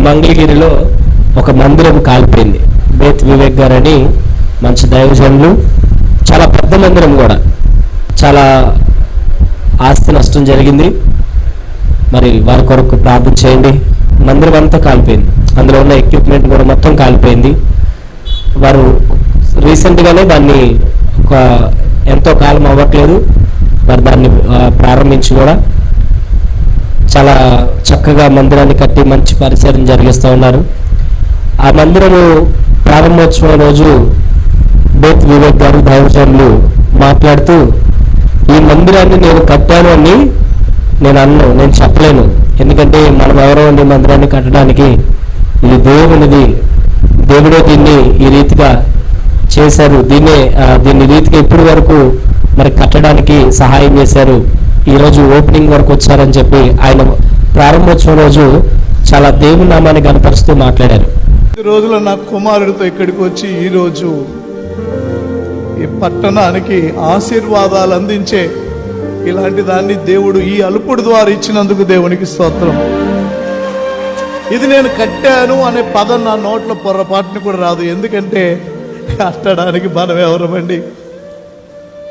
మంగళగిరిలో ఒక మందిరం కాలిపోయింది. బేత్ వివేక్ గారు అని మంచి దైవజనులు, చాలా పెద్ద మందిరం కూడా, చాలా ఆస్తి నష్టం జరిగింది. మరి వారి కొరకు ప్రార్థన చేయండి. మందిరం అంతా కాలిపోయింది, అందులో ఉన్న ఎక్విప్మెంట్ కూడా మొత్తం కాలిపోయింది. వారు రీసెంట్గానే దాన్ని ఎంతో కాలం అవ్వట్లేదు, మరి దాన్ని ప్రారంభించి కూడా చాలా చక్కగా మందిరాన్ని కట్టి మంచి పరిసరం జరిగిస్తూ ఉన్నారు. ఆ మందిరము ప్రారంభోత్సవం రోజు బేత్ వివేక్ గారు దైవజనులు మాట్లాడుతూ, ఈ మందిరాన్ని నేను కట్టాను అని నేను చెప్పలేను, ఎందుకంటే మనం ఎవరో ఈ మందిరాన్ని కట్టడానికి, ఇది దేవునిది, దేవుడే దీన్ని ఈ రీతిగా చేశారు, దీన్ని రీతిగా ఇప్పటి వరకు మరి కట్టడానికి సహాయం చేశారు, ఈరోజు ఓపెనింగ్ వరకు వచ్చారని చెప్పి ఆయన ప్రారంభోత్సవం రోజు చాలా దేవుని నామాన్ని కనపరుస్తూ మాట్లాడారు. ఈ రోజులో నా కుమారుడితో ఇక్కడికి వచ్చి ఈరోజు ఈ పట్టణానికి ఆశీర్వాదాలు అందించే ఇలాంటి దాన్ని దేవుడు ఈ అలుపుడు ద్వారా ఇచ్చినందుకు దేవునికి స్తోత్రం. ఇది నేను కట్టాను అనే పదం నా నోట్లో పొరపాటుని కూడా రాదు, ఎందుకంటే కట్టడానికి మనం ఎవరమండి?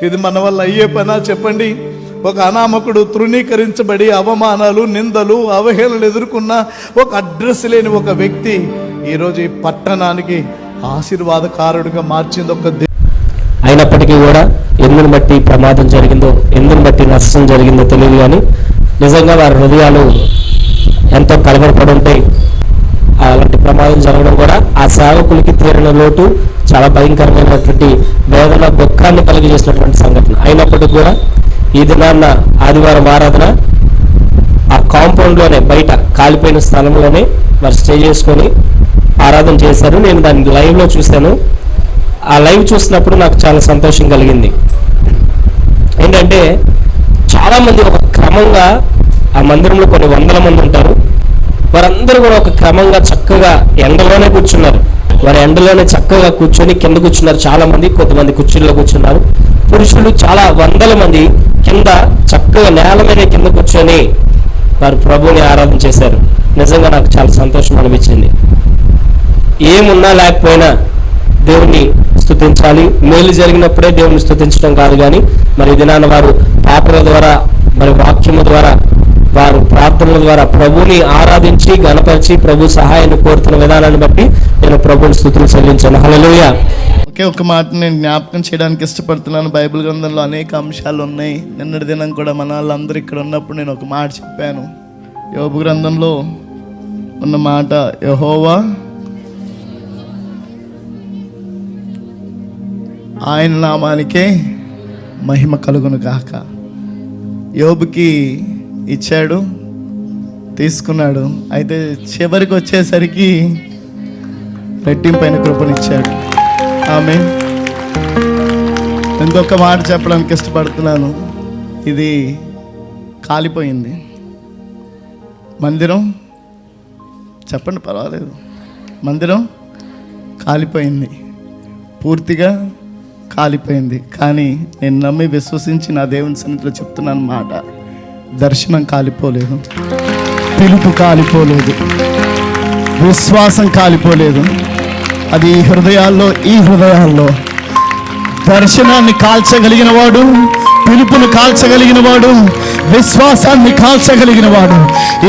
ఇది మన వల్ల అయ్యే పనా చెప్పండి? ఒక అనామకుడు తృణీకరించబడి అవమానాలు, నిందలు, అవహేళనలు ఎదుర్కొన్న ఒక అడ్రస్ లేని ఒక వ్యక్తి ఈరోజు ఈ పట్టణానికి ఆశీర్వాదకారుడిగా మార్చింది ఒక అయినప్పటికీ కూడా ఎందుని బట్టి ప్రమాదం జరిగిందో, ఎందుని బట్టి నష్టం జరిగిందో తెలియదు, కానీ నిజంగా వారి హృదయాలు ఎంతో కలవరపడి ఉంటాయి. అలాంటి ప్రమాదం జరగడం కూడా ఆ సేవకులకి తీరిన లోటు, చాలా భయంకరమైనటువంటి వేదన, దుఃఖాన్ని కలిగజేసినటువంటి సంఘటన. అయినప్పటికీ కూడా ఈ దినాన్న ఆదివారం ఆరాధన ఆ కాంపౌండ్లోనే, బయట కాలిపోయిన స్థలంలోనే వారు స్టే చేసుకొని ఆరాధన చేశారు. నేను దాన్ని లైవ్లో చూశాను. ఆ లైవ్ చూసినప్పుడు నాకు చాలా సంతోషం కలిగింది. ఏంటంటే చాలామంది ఒక క్రమంగా ఆ మందిరంలో కొన్ని వందల మంది ఉంటారు, వారందరూ కూడా ఒక క్రమంగా చక్కగా ఎండలోనే కూర్చున్నారు. వారి ఎండలోనే చక్కగా కూర్చొని కింద కూర్చున్నారు. చాలా మంది, కొంతమంది కుర్చీల్లో కూర్చున్నారు. పురుషులు చాలా వందల మంది కింద చక్కగా నేల మీద కింద కూర్చొని వారు ప్రభువుని ఆరాధన చేశారు. నిజంగా నాకు చాలా సంతోషం అనిపించింది. ఏమున్నా లేకపోయినా దేవుణ్ణి స్తుతించాలి. మేలు జరిగినప్పుడే దేవుని స్తుతించడం కాదు, కానీ మరి దినాన వారు పాటల ద్వారా, మరి వాక్యము ద్వారా, వారు ప్రార్థనల ద్వారా ప్రభుని ఆరాధించి గణపరిచి ప్రభు సహాయాన్ని కోరుతున్న విధానాన్ని బట్టి నేను ప్రభుని స్తుతులు చెల్లించాను. హల్లెలూయా. ఒకే ఒక మాట నేను జ్ఞాపకం చేయడానికి ఇష్టపడుతున్నాను. బైబిల్ గ్రంథంలో అనేక అంశాలు ఉన్నాయి. నిన్నటి దినం కూడా మన వాళ్ళందరూ ఇక్కడ ఉన్నప్పుడు నేను ఒక మాట చెప్పాను. యోబు గ్రంథంలో ఉన్న మాట, యెహోవా ఆయన నామానికే మహిమ కలుగును గాక. యోబుకి ఇచ్చాడు, తీసుకున్నాడు. అయితే చివరికి వచ్చేసరికి రెట్టింపైన కృపనిచ్చాడు. ఆమె ఇంకొక మాట చెప్పడానికి ఇష్టపడుతున్నాను. ఇది కాలిపోయింది మందిరం, చెప్పండి పర్వాలేదు, మందిరం కాలిపోయింది, పూర్తిగా కాలిపోయింది. కానీ నేను నమ్మి విశ్వసించి నా దేవుని సన్నిధిలో చెప్తున్నాను మాట, దర్శనం కాలిపోలేదు, పిలుపు కాలిపోలేదు, విశ్వాసం కాలిపోలేదు. అది ఈ హృదయాల్లో దర్శనాన్ని కాల్చగలిగిన వాడు, పిలుపును కాల్చగలిగిన వాడు, విశ్వాసాన్ని కాల్చగలిగిన వాడు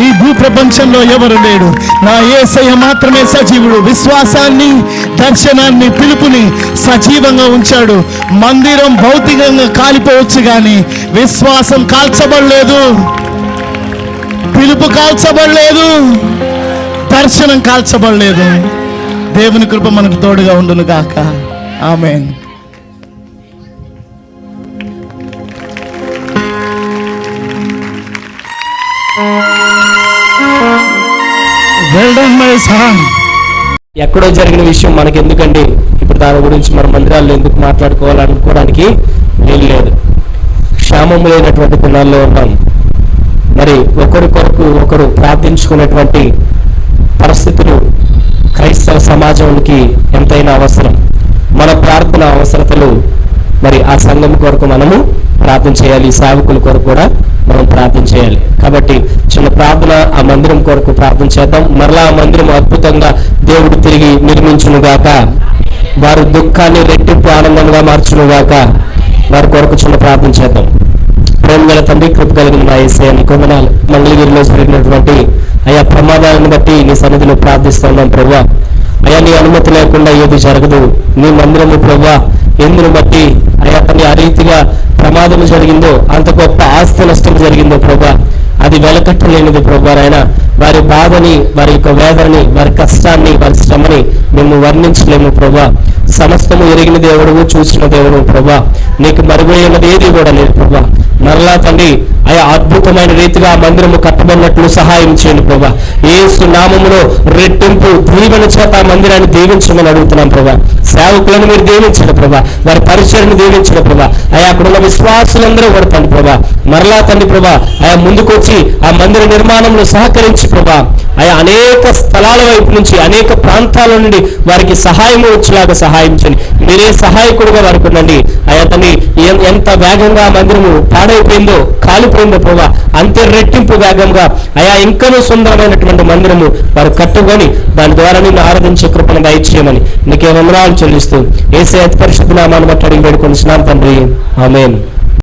ఈ భూప్రపంచంలో ఎవరు లేడు. నా యేసయ్య మాత్రమే సజీవుడు. విశ్వాసాన్ని, దర్శనాన్ని, పిలుపుని సజీవంగా ఉంచాడు. మందిరం భౌతికంగా కాలిపోవచ్చు, కానీ విశ్వాసం కాల్చబడలేదు, పిలుపు కాల్చబడలేదు, దర్శనం కాల్చబడలేదు. దేవుని కృప మనకు తోడుగా ఉండును గాక. ఆమేన్. ఎక్కడో జరిగిన విషయం మనకి ఎందుకండి, ఇప్పుడు దాని గురించి మన మందిరాల్లో ఎందుకు మాట్లాడుకోవాలనుకోవడానికి వీలు లేదు. క్షేమము లేనటువంటి దినాల్లో ఉన్నాం. మరి ఒకరి కొరకు ఒకరు ప్రార్థించుకునేటువంటి పరిస్థితులు క్రైస్తవ సమాజానికి ఎంతైనా అవసరం. మన ప్రార్థన అవసరతలు మరి ఆ సంఘం కొరకు మనము ప్రార్థన చేయాలి, సేవకుల కొరకు కూడా మనం ప్రార్థన చేయాలి. కాబట్టి చిన్న ప్రార్థన ఆ మందిరం కొరకు ప్రార్థన చేద్దాం. మరలా ఆ మందిరం అద్భుతంగా దేవుడు తిరిగి నిర్మించునుగాక, వారి దుఃఖాన్ని రెట్టింపు ఆనందంగా మార్చునుగాక. వారి కొరకు చిన్న ప్రార్థన చేద్దాం. ప్రేమ గల తండ్రి, కృప కలిగిన మా యేసయ్య నీకు వందనాలు. మంగళగిరిలో జరిగినటువంటి అయా ప్రమాదాలను బట్టి నీ సన్నిధిలో ప్రార్థిస్తున్నాం ప్రభువా. అయా నీ అనుమతి లేకుండా ఏది జరగదు. నీ మందిరము ప్రభువా ఎందును బట్టి అయా తన ఆ రీతిగా ప్రమాదం జరిగిందో, అంత గొప్ప ఆస్తి నష్టం జరిగిందో ప్రభువా, అది వెలకట్టలేనిది ప్రభువా. ఆయన వారి బాధని, వారి యొక్క వేదనని, వారి కష్టాన్ని, వారి శ్రమని మేము వర్ణించలేము ప్రభువా. సమస్తము ఎరిగిన దేవుడు, చూసిన దేవుడు ప్రభువా. నీకు మరుగైనది ఏది కూడా లేదు ప్రభువా. మరలా తండ్రి అయా అద్భుతమైన రీతిగా మందిరము కట్టబడినట్లు సహాయం చేయండి ప్రభువా. యేసు నామములో రెట్టింపు దీవెన చేత ఆ మందిరాన్ని దీవించమని అడుగుతున్నాం ప్రభువా. సేవకులను మీరు దీవించండి ప్రభువా, వారి పరిచయను దీవించండి ప్రభువా. అయా అక్కడ ఉన్న విశ్వాసులందరూ కూడా తండ్రి ప్రభువా మరలా తండ్రి ప్రభువా అయా ముందుకు వచ్చి ఆ మందిర నిర్మాణంలో సహకరించి ప్రభువా అయా అనేక స్థలాల వైపు నుంచి, అనేక ప్రాంతాల నుండి వారికి సహాయం వచ్చేలాగా సహాయం చేయండి. మీరే సహాయకుడుగా వారికి ఉండండి. అయా తండ్రి ఎంత వేగంగా మందిరము పాడైపోయిందో, కాలిపోయిందో ప్రభా, అంతే రెట్టింపు వేగంగా అయా ఇంకనూ సుందరమైనటువంటి మందిరము వారు కట్టుకొని దాని ద్వారా నిన్ను ఆరాధించే కృపను దయచేయమని నీకే వందనాలు చెల్లిస్తూ యేసయ్య అతి పరిశుద్ధ నామాన్ని బట్టి అడిగి వేడుకొనిచున్నాను తండ్రి. ఆమేన్.